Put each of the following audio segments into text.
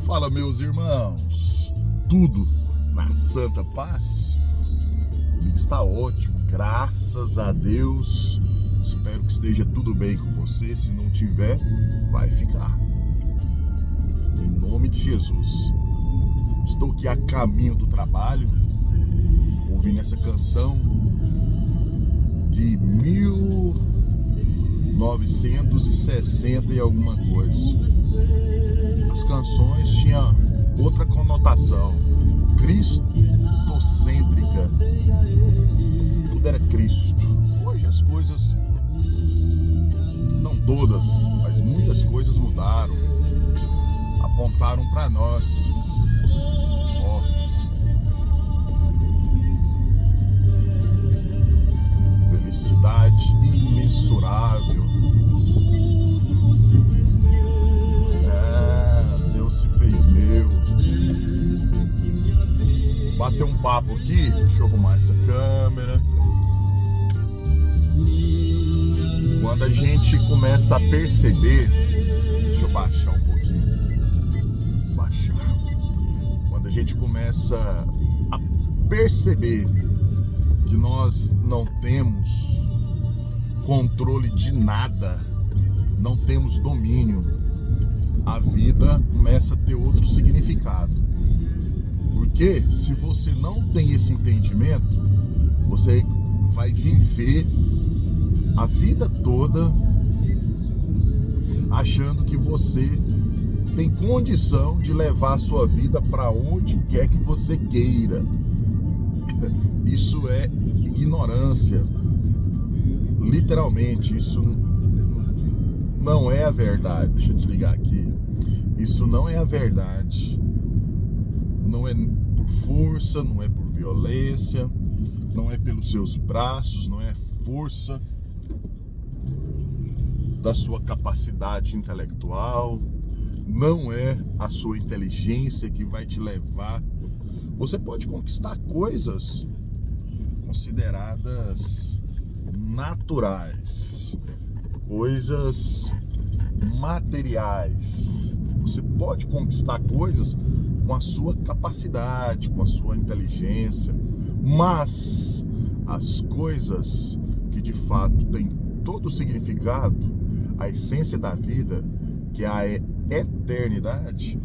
Fala, meus irmãos, tudo na santa paz? Comigo está ótimo, graças a Deus. Espero que esteja tudo bem com você. Se não tiver, vai ficar. Em nome de Jesus. Estou aqui a caminho do trabalho, ouvindo essa canção de 1960 e alguma coisa. As canções tinham outra conotação, cristocêntrica. Tudo era Cristo. Hoje as coisas, não todas, mas muitas coisas mudaram, apontaram para nós. Felicidade imensurável. Deus se fez meu. Bater um papo aqui, deixa eu arrumar essa câmera. Quando a gente começa a perceber, deixa eu baixar um pouquinho. Quando a gente começa a perceber que nós não temos controle de nada, não temos domínio, a vida começa a ter outro significado. Porque se você não tem esse entendimento, você vai viver a vida toda achando que você tem condição de levar a sua vida para onde quer que você queira. Isso é ignorância. Literalmente, isso não é a verdade. Deixa eu desligar aqui. Isso não é a verdade. Não é por força, não é por violência, não é pelos seus braços, não é força da sua capacidade intelectual, não é a sua inteligência que vai te levar. Você pode conquistar coisas consideradas naturais, coisas materiais. Você pode conquistar coisas com a sua capacidade, com a sua inteligência, mas as coisas que de fato têm todo o significado, a essência da vida, que é a eternidade,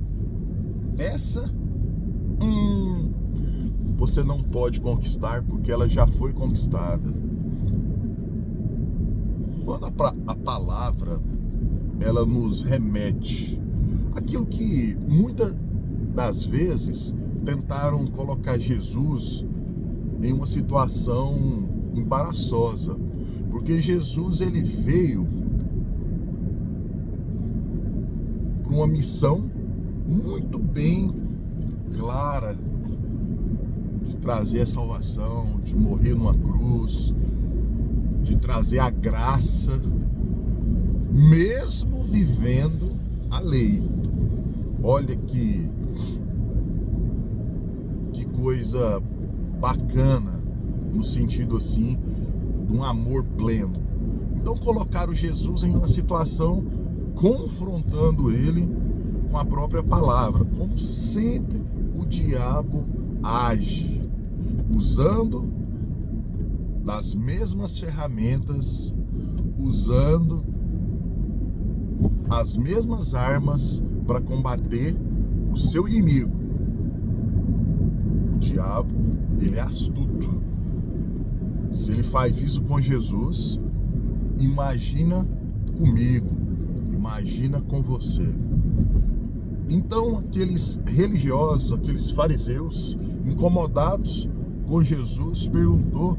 essa você não pode conquistar porque ela já foi conquistada. Quando a palavra ela nos remete aquilo que muitas das vezes tentaram colocar Jesus em uma situação embaraçosa, porque Jesus ele veio para uma missão muito bem clara, de trazer a salvação, de morrer numa cruz, de trazer a graça, mesmo vivendo a lei. Olha que coisa bacana, no sentido assim, de um amor pleno. Então colocaram Jesus em uma situação confrontando ele com a própria palavra, como sempre o diabo age, usando das mesmas ferramentas, usando as mesmas armas para combater o seu inimigo. O diabo, ele é astuto. Se ele faz isso com Jesus, imagina comigo, imagina com você. Então aqueles religiosos, aqueles fariseus, incomodados com Jesus, perguntou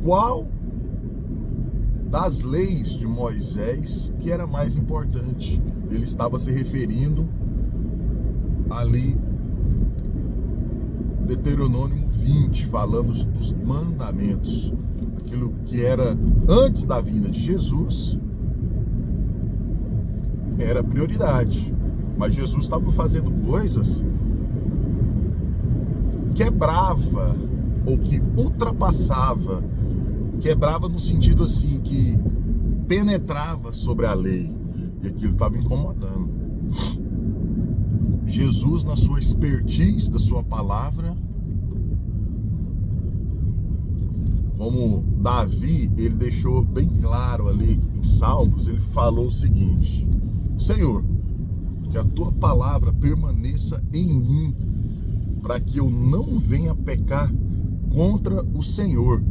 qual das leis de Moisés que era mais importante. Ele estava se referindo ali Deuteronômio 20, falando dos mandamentos, aquilo que era antes da vinda de Jesus era prioridade, mas Jesus estava fazendo coisas que quebrava ou que ultrapassava, quebrava no sentido assim que penetrava sobre a lei, e aquilo estava incomodando. Jesus, na sua expertise da sua palavra, como Davi, ele deixou bem claro ali em Salmos, ele falou o seguinte: Senhor, que a tua palavra permaneça em mim, para que eu não venha pecar contra o Senhor.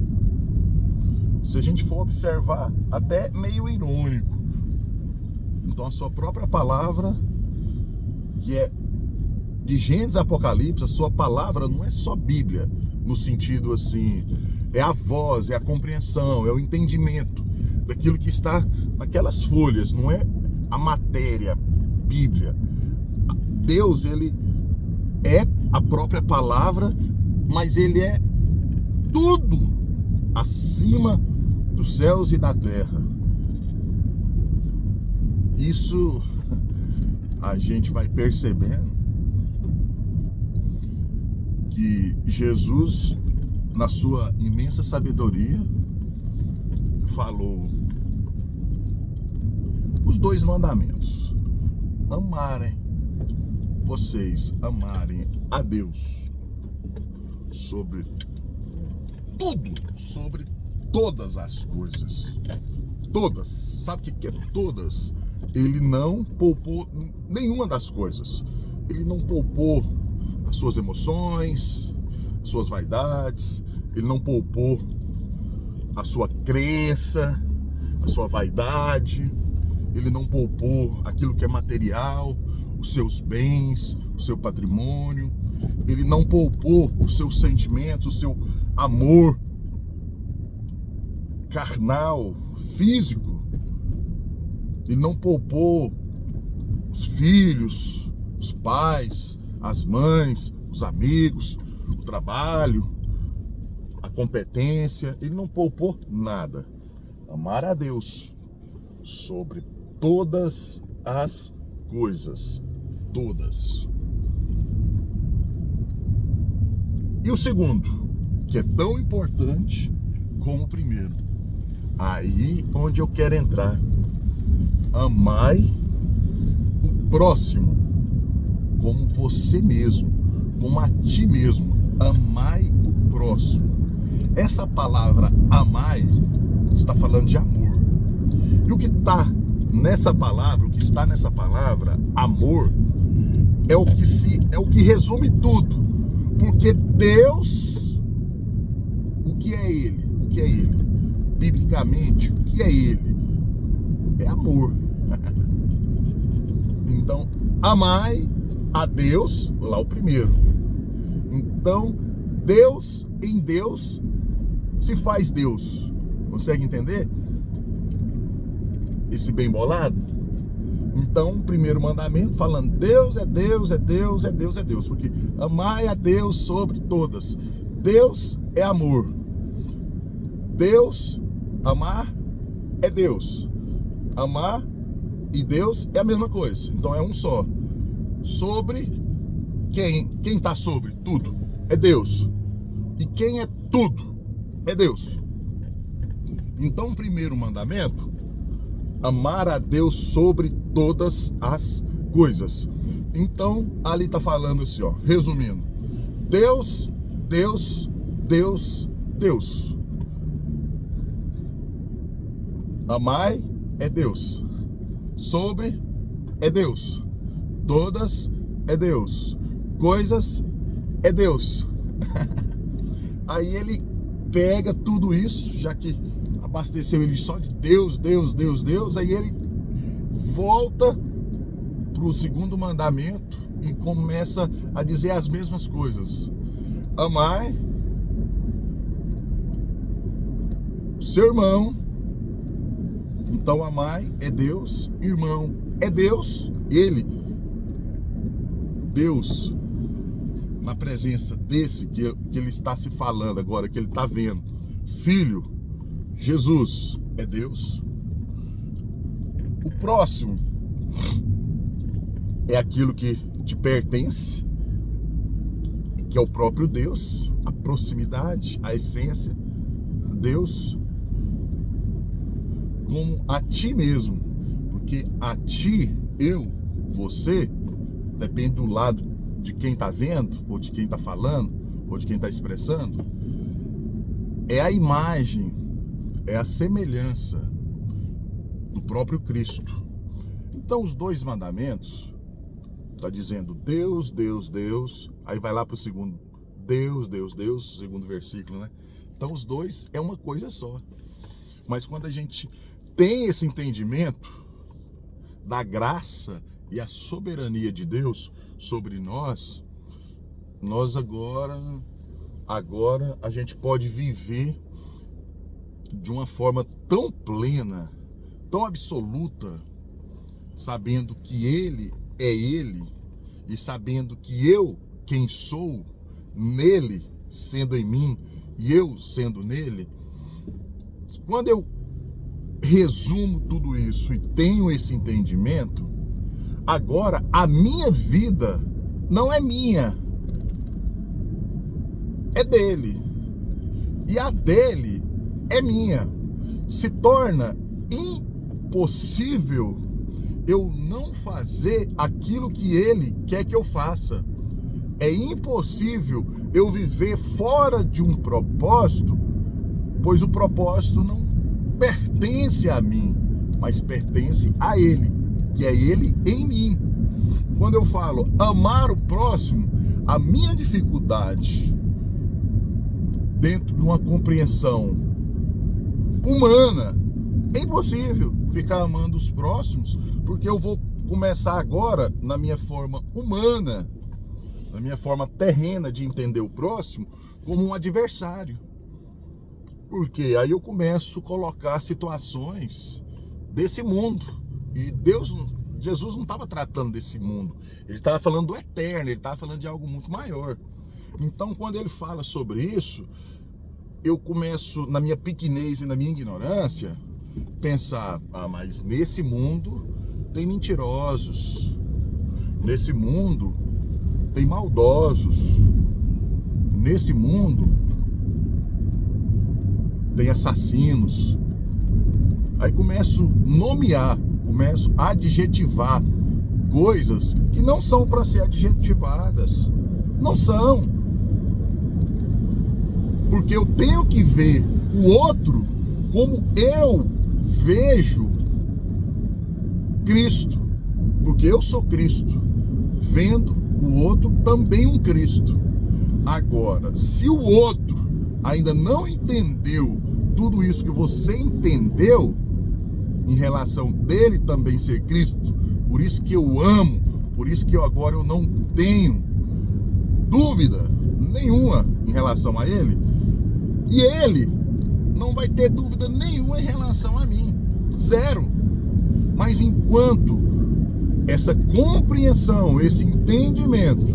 Se a gente for observar, até meio irônico. Então a sua própria palavra, que é de Gênesis a Apocalipse, a sua palavra não é só Bíblia, no sentido assim, é a voz, é a compreensão, é o entendimento daquilo que está naquelas folhas, não é a matéria, Bíblia. Deus, ele é a própria palavra, mas ele é tudo acima dos céus e da terra. Isso a gente vai percebendo que Jesus, na sua imensa sabedoria, falou os 2 mandamentos: vocês amarem a Deus sobre tudo, sobre todas as coisas. Todas. Sabe o que é todas? Ele não poupou nenhuma das coisas. Ele não poupou as suas emoções, as suas vaidades. Ele não poupou a sua crença, a sua vaidade. Ele não poupou aquilo que é material, os seus bens, o seu patrimônio. Ele não poupou os seus sentimentos, o seu amor carnal, físico. Ele não poupou os filhos, os pais, as mães, os amigos, o trabalho, a competência. Ele não poupou nada. Amar a Deus sobre todas as coisas. Todas. E o segundo, que é tão importante como o primeiro. Aí onde eu quero entrar. Amai o próximo como você mesmo, como a ti mesmo. Amai o próximo. Essa palavra amai está falando de amor. E o que está nessa palavra, o que está nessa palavra, amor, é o que resume tudo. Porque Deus, o que é Ele? O que é Ele? Biblicamente, o que é Ele? É amor. Então, amai a Deus, lá o primeiro. Então, Deus em Deus se faz Deus. Consegue entender esse bem bolado? Então, o primeiro mandamento falando Deus é Deus, é Deus, é Deus, é Deus. Porque amai a Deus sobre todas. Deus é amor. Deus, amar é Deus. Amar e Deus é a mesma coisa. Então é um só. Sobre quem está sobre tudo é Deus. E quem é tudo é Deus. Então o primeiro mandamento, amar a Deus sobre todas as coisas. Então ali está falando assim, ó, resumindo: Deus, Deus, Deus, Deus. Amai é Deus. Sobre é Deus. Todas é Deus. Coisas é Deus. Aí ele pega tudo isso, já que abasteceu ele só de Deus, Deus, Deus, Deus, aí ele volta para o segundo mandamento e começa a dizer as mesmas coisas. Amai seu irmão. Então amai é Deus, irmão é Deus, ele, Deus, na presença desse que ele está se falando agora, que ele está vendo, Filho, Jesus é Deus. O próximo é aquilo que te pertence, que é o próprio Deus, a proximidade, a essência, Deus, como a ti mesmo, porque a ti, eu, você, depende do lado de quem está vendo, ou de quem está falando, ou de quem está expressando, é a imagem, é a semelhança do próprio Cristo. Então os 2 mandamentos, está dizendo Deus, Deus, Deus, aí vai lá para o segundo, Deus, Deus, Deus, segundo versículo, né? Então os 2 é uma coisa só. Mas quando a gente tem esse entendimento da graça e a soberania de Deus sobre nós, agora a gente pode viver de uma forma tão plena, tão absoluta, sabendo que Ele é Ele e sabendo que eu, quem sou, nele, sendo em mim, e eu sendo nele. Quando eu resumo tudo isso e tenho esse entendimento, agora a minha vida não é minha, é dele. E a dele é minha. Se torna impossível eu não fazer aquilo que ele quer que eu faça. É impossível eu viver fora de um propósito, pois o propósito não pertence a mim, mas pertence a ele, que é ele em mim. Quando eu falo amar o próximo, a minha dificuldade dentro de uma compreensão humana, é impossível ficar amando os próximos, porque eu vou começar agora na minha forma humana, na minha forma terrena de entender o próximo como um adversário. Porque aí eu começo a colocar situações desse mundo. E Jesus não estava tratando desse mundo. Ele estava falando do eterno, ele estava falando de algo muito maior. Então, quando ele fala sobre isso, eu começo, na minha pequenez e na minha ignorância, pensar, mas nesse mundo tem mentirosos, nesse mundo tem maldosos, nesse mundo tem assassinos. Aí começo a nomear, começo a adjetivar coisas que não são para ser adjetivadas. Não são. Porque eu tenho que ver o outro como eu vejo Cristo. Porque eu sou Cristo, vendo o outro também um Cristo. Agora, se o outro ainda não entendeu tudo isso que você entendeu em relação dele também ser Cristo, por isso que eu amo, por isso que agora eu não tenho dúvida nenhuma em relação a ele, e ele não vai ter dúvida nenhuma em relação a mim, zero. Mas enquanto essa compreensão, esse entendimento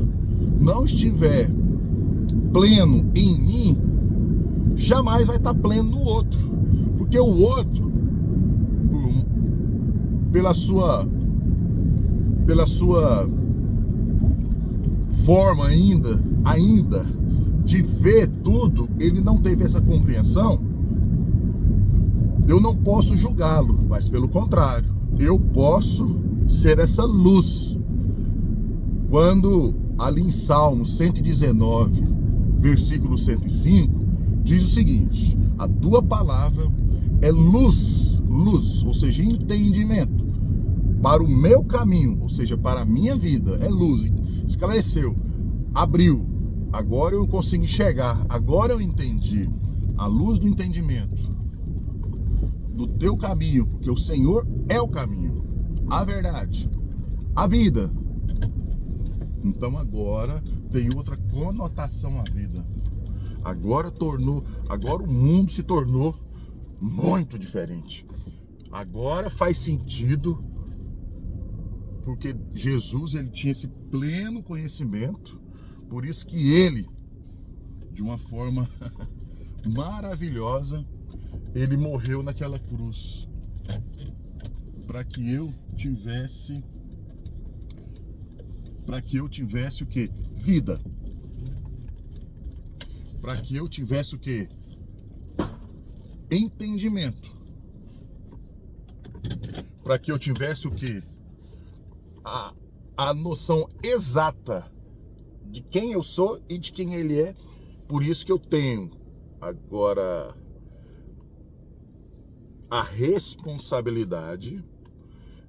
não estiver pleno em mim, jamais vai estar pleno no outro, porque o outro, pela sua forma ainda de ver tudo, ele não teve essa compreensão. Eu não posso julgá-lo, mas pelo contrário, eu posso ser essa luz. Quando ali em Salmo 119, versículo 105, diz o seguinte: a tua palavra é luz, ou seja, entendimento, para o meu caminho, ou seja, para a minha vida, é luz, esclareceu, abriu, agora eu consigo enxergar, agora eu entendi, a luz do entendimento, do teu caminho, porque o Senhor é o caminho, a verdade, a vida. Então agora tem outra conotação à vida. Agora o mundo se tornou muito diferente. Agora faz sentido, porque Jesus, ele tinha esse pleno conhecimento, por isso que ele, de uma forma maravilhosa, ele morreu naquela cruz, para que eu tivesse o quê? Vida. Para que eu tivesse o quê? Entendimento. Para que eu tivesse o quê? a noção exata de quem eu sou e de quem ele é. Por isso que eu tenho agora a responsabilidade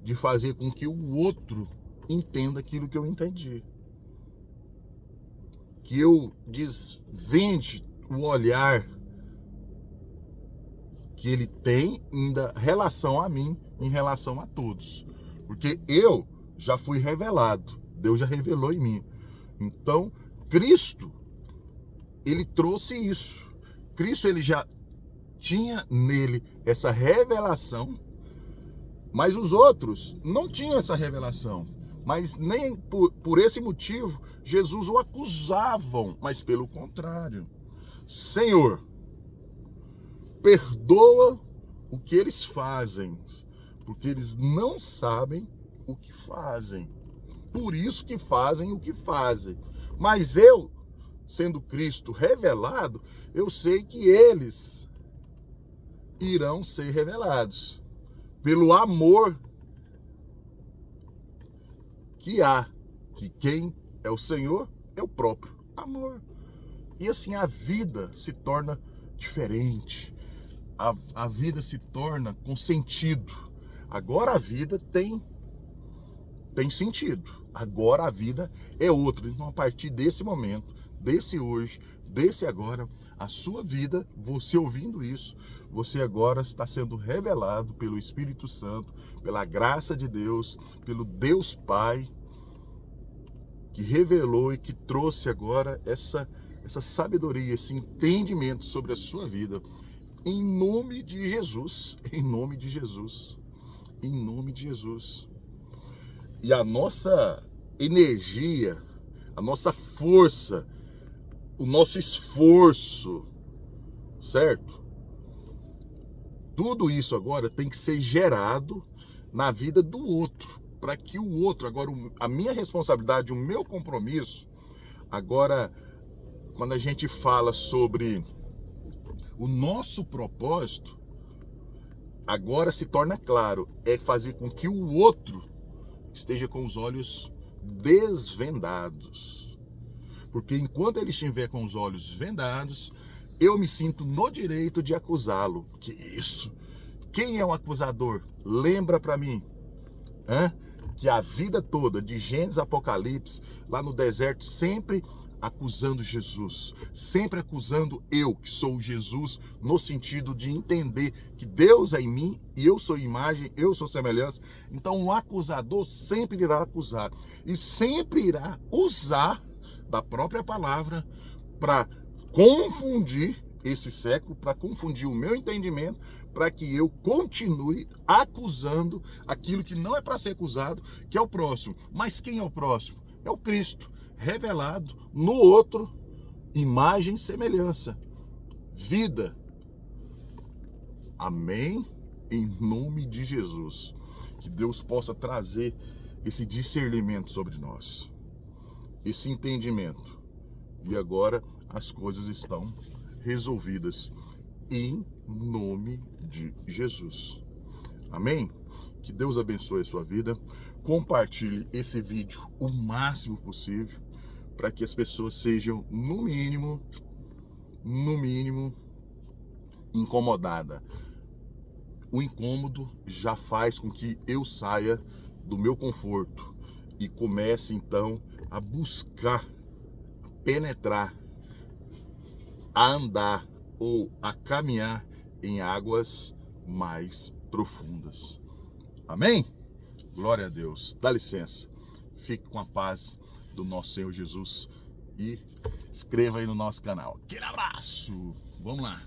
de fazer com que o outro entenda aquilo que eu entendi. Que eu desvende o olhar que ele tem em relação a mim, em relação a todos. Porque eu já fui revelado, Deus já revelou em mim. Então, Cristo, ele trouxe isso. Cristo, ele já tinha nele essa revelação, mas os outros não tinham essa revelação. Mas nem por esse motivo, Jesus o acusavam, mas pelo contrário. Senhor, perdoa o que eles fazem, porque eles não sabem o que fazem. Por isso que fazem o que fazem. Mas eu, sendo Cristo revelado, eu sei que eles irão ser revelados pelo amor que há, que quem é o Senhor é o próprio amor. E assim a vida se torna diferente, a vida se torna com sentido. Agora a vida tem sentido, agora a vida é outra. Então a partir desse momento, desse hoje, desse agora, a sua vida, você ouvindo isso, você agora está sendo revelado pelo Espírito Santo, pela graça de Deus, pelo Deus Pai, que revelou e que trouxe agora essa sabedoria, esse entendimento sobre a sua vida, em nome de Jesus, em nome de Jesus, em nome de Jesus. E a nossa energia, a nossa força, o nosso esforço, certo? Tudo isso agora tem que ser gerado na vida do outro, para que o outro, agora a minha responsabilidade, o meu compromisso, agora quando a gente fala sobre o nosso propósito, agora se torna claro, é fazer com que o outro esteja com os olhos desvendados. Porque enquanto ele estiver com os olhos vendados, eu me sinto no direito de acusá-lo. Que isso? Quem é o acusador? Lembra para mim, que a vida toda, de Gênesis a Apocalipse, lá no deserto, sempre acusando Jesus, sempre acusando eu, que sou Jesus, no sentido de entender que Deus é em mim e eu sou imagem, eu sou semelhança. Então o acusador sempre irá acusar e sempre irá usar da própria palavra para confundir esse século, para confundir o meu entendimento, para que eu continue acusando aquilo que não é para ser acusado, que é o próximo. Mas quem é o próximo? É o Cristo, revelado no outro, imagem e semelhança, vida. Amém? Em nome de Jesus. Que Deus possa trazer esse discernimento sobre nós, esse entendimento. E agora as coisas estão resolvidas em nome de Jesus. Amém? Que Deus abençoe a sua vida. Compartilhe esse vídeo o máximo possível para que as pessoas sejam, no mínimo, incomodadas. O incômodo já faz com que eu saia do meu conforto e comece então a buscar, a penetrar, a andar ou a caminhar em águas mais profundas. Amém? Glória a Deus. Dá licença. Fique com a paz do nosso Senhor Jesus e inscreva aí no nosso canal. Aquele abraço. Vamos lá.